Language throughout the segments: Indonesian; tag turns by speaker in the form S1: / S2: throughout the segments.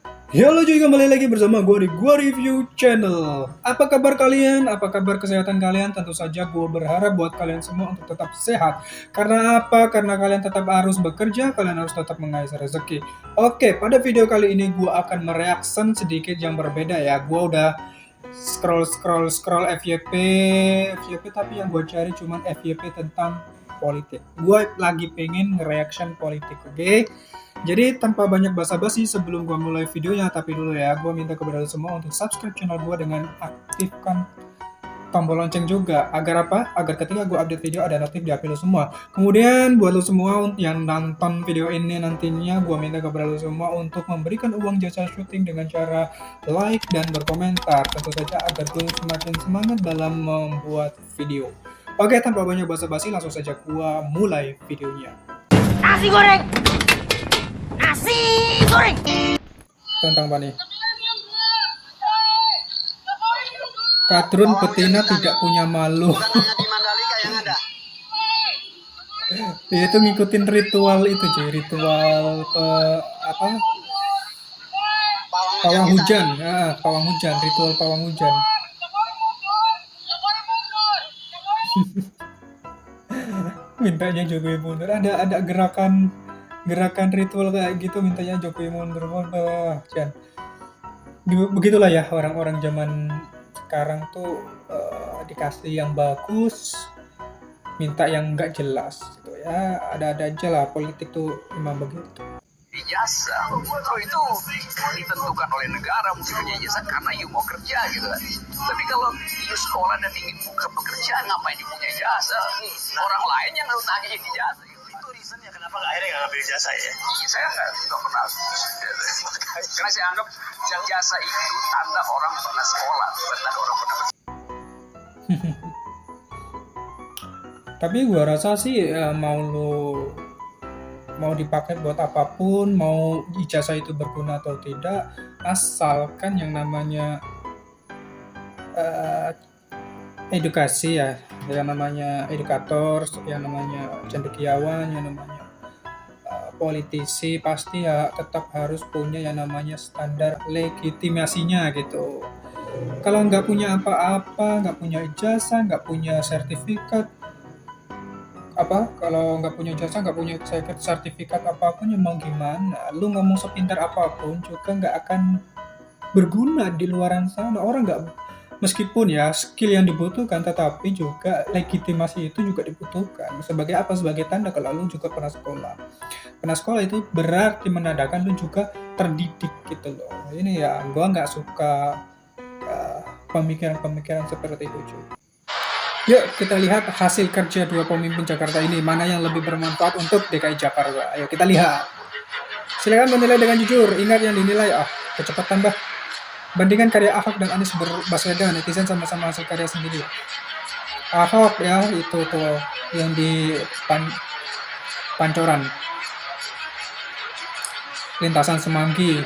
S1: Halo cuy, kembali lagi bersama gue di Gua Review Channel. Apa kabar kalian? Apa kabar kesehatan kalian? Tentu saja gue berharap buat kalian semua untuk tetap sehat. Karena apa? Karena kalian tetap harus bekerja, kalian harus tetap mengais rezeki. Oke, pada video kali ini gue akan mereaction sedikit yang berbeda ya. Gue udah scroll FYP, tapi yang gue cari cuma FYP tentang politik. Gue lagi pengen nge-reaction politik, oke? Jadi tanpa banyak basa-basi sebelum gua mulai videonya, tapi dulu ya, gua minta kepada lo semua untuk subscribe channel gua dengan aktifkan tombol lonceng juga. Agar apa? Agar ketika gua update video ada notif di HP lo semua. Kemudian buat lo semua yang nonton video ini nantinya, gua minta kepada lo semua untuk memberikan uang jasa syuting dengan cara like dan berkomentar. Tentu saja agar gue semakin semangat dalam membuat video. Oke, tanpa banyak basa-basi langsung saja gua mulai videonya.
S2: Nasi goreng. Nasi goreng.
S1: Tentang apa nih? Kadrun betina tidak punya malu. Dia itu ngikutin ritual itu cuy, ritual apa? Pawang hujan, pawang hujan, ritual pawang hujan. Mintanya Jokowi mundur. Ada gerakan ritual kayak gitu, mintanya Jokowi mundur. Jan. Begitulah ya orang-orang zaman sekarang tuh dikasih yang bagus, minta yang nggak jelas gitu ya. Ada-ada aja lah, politik tuh memang begitu.
S3: Ijazah itu ditentukan oleh negara, mesti punya ijazah karena you mau kerja gitu kan. Tapi kalau you sekolah dan ingin buka pekerjaan, ngapain you punya ijazah? Orang lain yang lu tagihin ijazah. Itu reasonnya kenapa akhirnya nggak ngambil ijazah ya? Saya nggak pernah. Karena saya anggap ijazah itu tanda orang pernah sekolah, bukan tanda orang pernah.
S1: Tapi gua rasa sih mau dipakai buat apapun, mau ijazah itu berguna atau tidak, asalkan yang namanya edukasi ya, yang namanya edukator, yang namanya cendekiawan, yang namanya politisi, pasti ya tetap harus punya yang namanya standar legitimasinya gitu. Kalau nggak punya apa-apa, nggak punya ijazah, nggak punya sertifikat, kalau nggak punya jasa, nggak punya sertifikat apapun, ya mau gimana, lu ngomong sepintar apapun juga nggak akan berguna di luaran sana. Orang nggak, meskipun ya skill yang dibutuhkan, tetapi juga legitimasi itu juga dibutuhkan. Sebagai apa? Sebagai tanda kalau lu juga pernah sekolah itu berarti menandakan lu juga terdidik gitu loh. Ini ya gua nggak suka pemikiran-pemikiran seperti itu cuy. Yuk kita lihat hasil kerja dua pemimpin Jakarta ini, mana yang lebih bermanfaat untuk DKI Jakarta. Ayo kita lihat. Silakan menilai dengan jujur. Ingat yang dinilai kecepatan bah. Bandingkan karya Ahok dan Anies Baswedan, netizen sama-sama hasil karya sendiri. Ahok ya itu tuh yang di Pancoran, lintasan Semanggi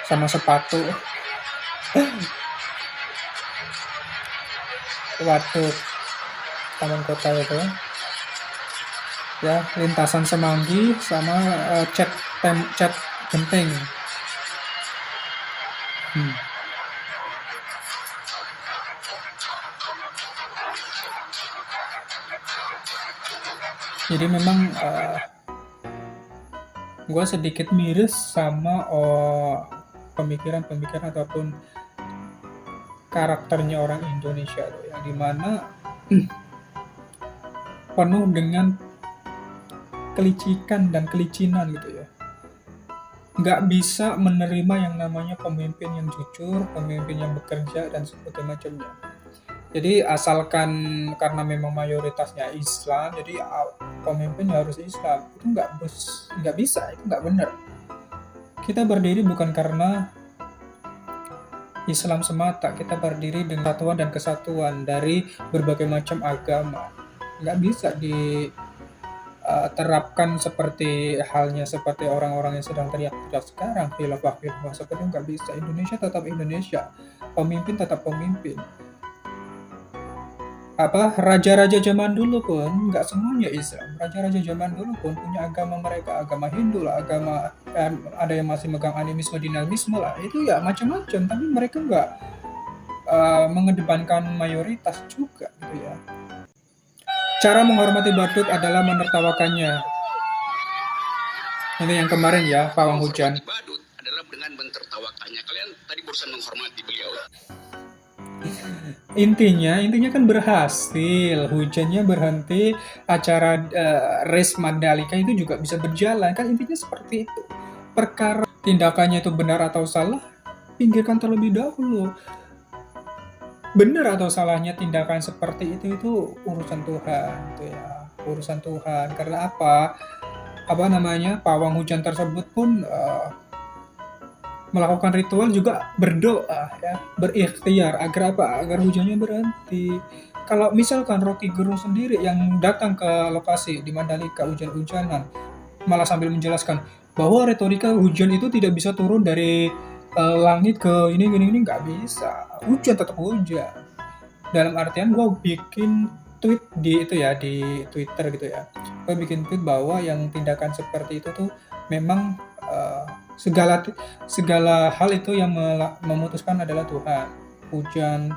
S1: sama sepatu. Waduk Taman Kota itu ya, lintasan Semanggi sama cat genteng. Jadi memang gue sedikit miris sama pemikiran ataupun karakternya orang Indonesia loh, yang dimana penuh dengan kelicikan dan kelicinan gitu ya. Nggak bisa menerima yang namanya pemimpin yang jujur, pemimpin yang bekerja, dan sebagainya macamnya. Jadi asalkan karena memang mayoritasnya Islam, jadi pemimpin harus Islam. Itu nggak bisa, itu nggak benar. Kita berdiri bukan karena Islam semata, kita berdiri dengan persatuan dan kesatuan dari berbagai macam agama. Nggak bisa diterapkan seperti halnya seperti orang-orang yang sedang teriak-teriak sekarang, khilafah seperti itu. Nggak bisa. Indonesia tetap Indonesia, pemimpin tetap pemimpin. raja-raja zaman dulu pun nggak semuanya Islam. Raja-raja zaman dulu pun punya agama mereka, agama Hindu lah, ada yang masih megang animisme, dinamisme lah. Itu ya macam-macam, tapi mereka nggak mengedepankan mayoritas juga gitu ya. Cara menghormati badut adalah menertawakannya. Ini yang kemarin ya, pawang hujan.
S3: Badut adalah dengan mentertawakannya. Kalian tadi barusan menghormati beliau.
S1: Intinya kan berhasil, hujannya berhenti, acara race Mandalika itu juga bisa berjalan, kan intinya seperti itu. Perkara tindakannya itu benar atau salah, pinggirkan terlebih dahulu. Benar atau salahnya tindakan seperti itu urusan Tuhan, gitu ya, urusan Tuhan. Karena pawang hujan tersebut pun melakukan ritual juga berdoa ya, berikhtiar agar hujannya berhenti. Kalau misalkan Rocky Gerung sendiri yang datang ke lokasi di Mandalika hujan-hujanan, malah sambil menjelaskan bahwa retorika hujan itu tidak bisa turun dari langit ke ini nggak bisa. Hujan tetap hujan. Dalam artian gue bikin tweet di Twitter gitu ya. Gue bikin tweet bahwa yang tindakan seperti itu tuh memang segala hal itu yang memutuskan adalah Tuhan. Hujan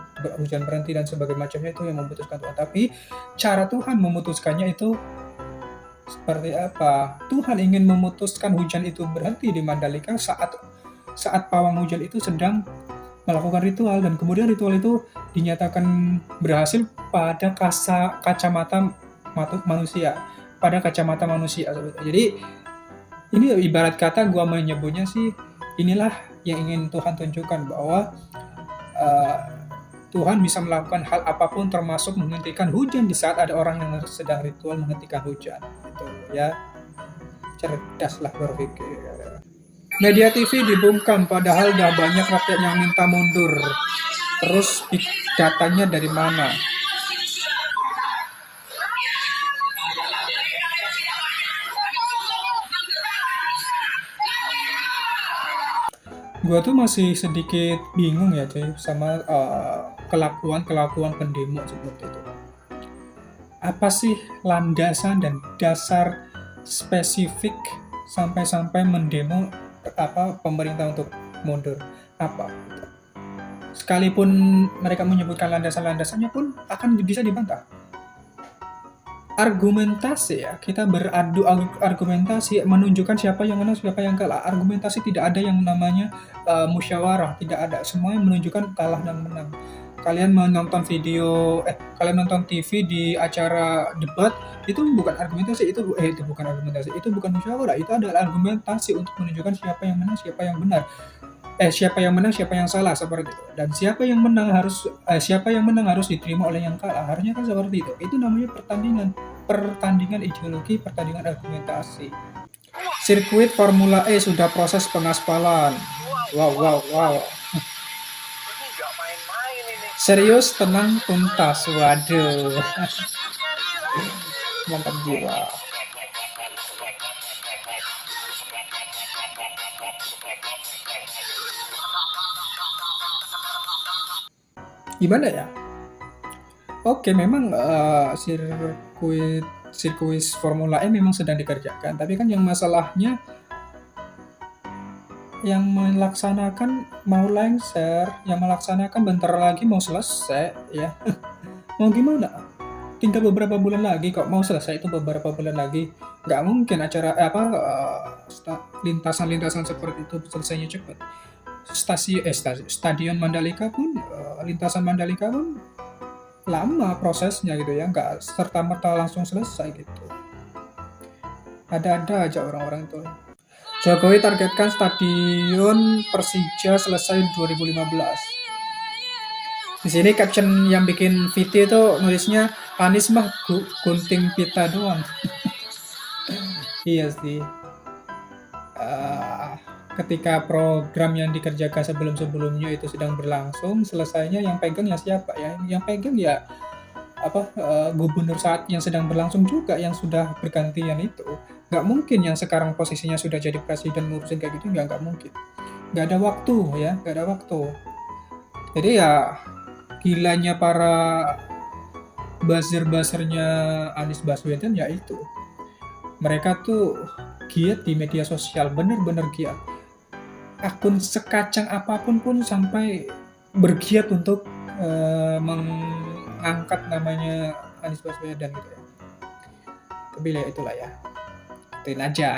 S1: berhenti dan sebagainya macamnya itu yang memutuskan Tuhan. Tapi cara Tuhan memutuskannya itu seperti apa? Tuhan ingin memutuskan hujan itu berhenti di Mandalika saat pawang hujan itu sedang melakukan ritual, dan kemudian ritual itu dinyatakan berhasil pada kacamata manusia. Jadi ini ibarat kata gua menyebutnya sih, inilah yang ingin Tuhan tunjukkan bahwa Tuhan bisa melakukan hal apapun termasuk menghentikan hujan di saat ada orang yang sedang ritual menghentikan hujan. Itu ya, cerdaslah berpikir. Media TV dibungkam padahal udah banyak rakyat yang minta mundur. Terus datanya dari mana? Gua tuh masih sedikit bingung ya cuy sama kelakuan pendemo seperti itu. Apa sih landasan dan dasar spesifik sampai mendemo pemerintah untuk mundur? Apa? Sekalipun mereka menyebutkan landasannya pun akan bisa dibantah. Argumentasi ya, kita beradu argumentasi menunjukkan siapa yang menang, siapa yang kalah. Argumentasi tidak ada yang namanya musyawarah, tidak ada. Semuanya menunjukkan kalah dan menang. Kalian nonton TV di acara debat, itu bukan argumentasi, itu bukan musyawarah, itu adalah argumentasi untuk menunjukkan siapa yang menang, siapa yang benar. Siapa yang menang, siapa yang salah, seperti itu. Dan siapa yang menang harus diterima oleh yang kalah. Harusnya kan seperti itu. Itu namanya pertandingan ideologi, pertandingan argumentasi. Sirkuit Formula E sudah proses pengaspalan. Wow. Serius, tenang, tuntas. Waduh. Mantap jiwa. Gimana ya? Oke, memang sirkuit Formula E memang sedang dikerjakan, tapi kan yang masalahnya yang melaksanakan mau lengser, yang melaksanakan bentar lagi mau selesai ya. Mau gimana? Tinggal beberapa bulan lagi kok, mau selesai itu beberapa bulan lagi. Nggak mungkin acara lintasan seperti itu selesainya cepat. Stadion Mandalika pun, lintasan Mandalika pun lama prosesnya gitu ya, nggak serta-merta langsung selesai gitu. Ada aja orang-orang itu. Jokowi targetkan stadion Persija selesai 2015. Di sini caption yang bikin VT itu nulisnya Anies mah gunting pita doang. Iya sih. Ketika program yang dikerjakan sebelumnya itu sedang berlangsung, selesainya yang pegang ya siapa ya? Yang pegang ya gubernur saat yang sedang berlangsung juga, yang sudah bergantian itu. Nggak mungkin yang sekarang posisinya sudah jadi presiden ngurusin kayak gitu, nggak mungkin. Nggak ada waktu. Jadi ya gilanya para buzzer-buzzernya Anies Baswedan ya itu. Mereka tuh giat di media sosial, bener-bener giat. Akun sekacang apapun pun sampai bergiat untuk mengangkat namanya Anies Baswedan gitu ya. Tapi ya itulah ya.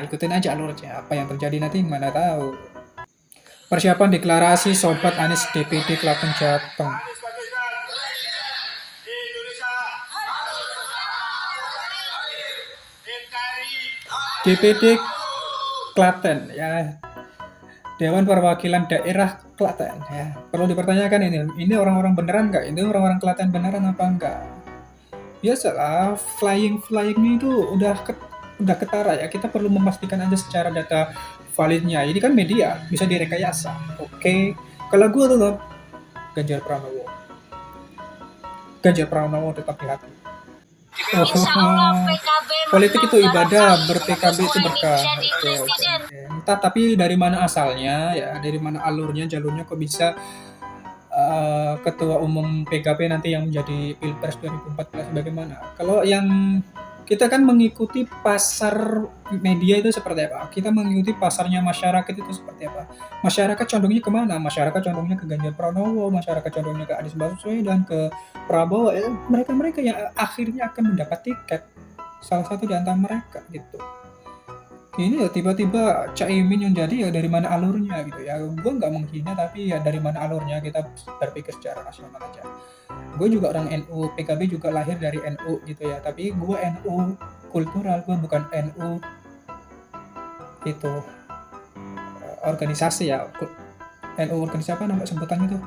S1: Ikutin aja alurnya. Apa yang terjadi nanti mana tahu. Persiapan deklarasi Sobat Anies DPD Klaten Jateng. DPD Klaten ya, Dewan Perwakilan Daerah Klaten ya. Perlu dipertanyakan ini orang-orang beneran nggak? Ini orang-orang Klaten beneran apa enggak? Biasalah, flyingnya itu udah ketara ya. Kita perlu memastikan aja secara data validnya. Ini kan media, bisa direkayasa. Oke, kalau gue tuh Ganjar Pranowo. Ganjar Pranowo tetap di hati. Politik itu ibadah, ber-PKB itu berkah. Oke. Entah tapi dari mana asalnya ya, dari mana alurnya, jalurnya kok bisa Ketua Umum PKB nanti yang menjadi Pilpres 2014 bagaimana? Kalau yang kita kan mengikuti pasar media itu seperti apa? Kita mengikuti pasarnya masyarakat itu seperti apa? Masyarakat condongnya kemana? Masyarakat condongnya ke Ganjar Pranowo, masyarakat condongnya ke Anies Baswedan, ke Prabowo. Mereka yang akhirnya akan mendapat tiket. Salah satu di antara mereka gitu. Ini ya tiba-tiba Caimin yang jadi ya dari mana alurnya gitu ya. Gue nggak menghina tapi ya dari mana alurnya, kita berpikir secara rasional aja. Gue juga orang NU, PKB juga lahir dari NU gitu ya. Tapi gue NU kultural, gue bukan NU itu organisasi ya. NU organisasi apa nama sebutannya tuh?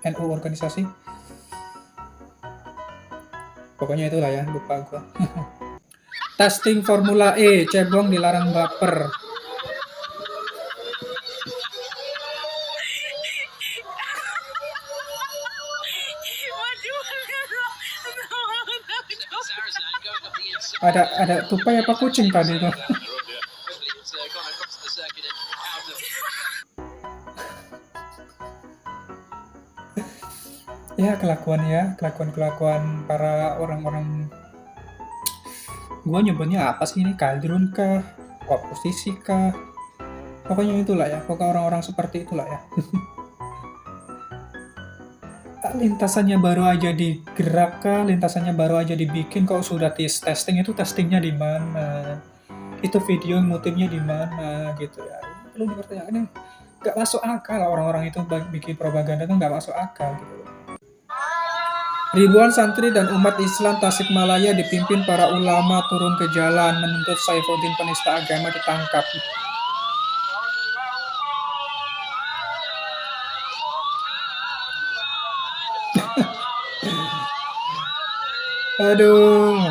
S1: NU organisasi. Pokoknya itulah ya, lupa gue. Testing Formula E, cebong dilarang baper. Ada tupai apa kucing tadi tuh? Ya kelakuan para orang-orang, gue nyebutnya apa sih ini, kaldrun kah, oposisi kah, pokoknya itulah ya, pokoknya orang-orang seperti itulah ya. Lintasannya baru aja digerakkan, lintasannya baru aja dibikin, kok sudah testing. Itu testingnya di mana? Itu video motifnya di mana gitu ya. Perlu dipertanyakan, ini nggak masuk akal. Orang-orang itu bikin propaganda itu nggak masuk akal gitu. Ribuan santri dan umat Islam Tasikmalaya dipimpin para ulama turun ke jalan menuntut Saifuddin penista agama ditangkap. Aduh.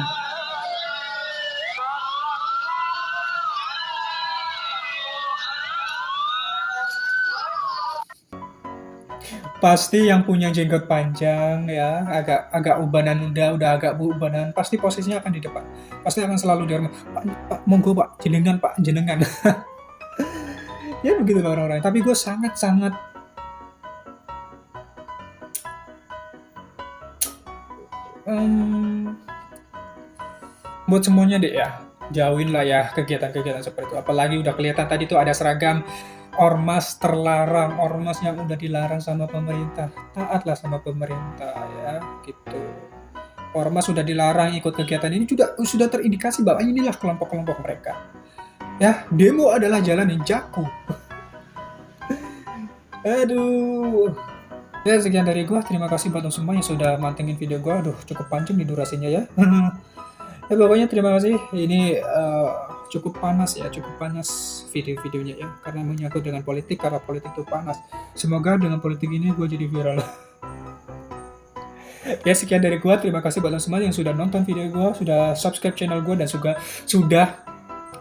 S1: Pasti yang punya jenggot panjang ya, agak ubanan, udah agak ubanan, pasti posisinya akan di depan. Pasti akan selalu dihormat. Pak, monggo Pak, jenengan. Ya begitu lah orang-orang. Tapi gue sangat buat semuanya deh ya, jauhin lah ya kegiatan-kegiatan seperti itu. Apalagi udah kelihatan tadi tuh ada seragam ormas terlarang, ormas yang udah dilarang sama pemerintah. Taatlah sama pemerintah ya, gitu. Ormas sudah dilarang ikut kegiatan ini, sudah terindikasi bahwa inilah kelompok-kelompok mereka. Ya, demo adalah jalan yang jaku. Aduh. Ya, sekian dari gua. Terima kasih buat semua yang sudah mantengin video gua. Aduh, cukup panjang nih durasinya ya. Ya pokoknya terima kasih. Ini cukup panas video-videonya ya, karena menyangkut dengan politik, karena politik itu panas. Semoga dengan politik ini gue jadi viral. Ya sekian dari gue. Terima kasih buat semua yang sudah nonton video gue, sudah subscribe channel gue, dan sudah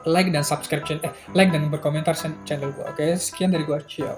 S1: like dan berkomentar channel gue. Oke, sekian dari gue. Ciao.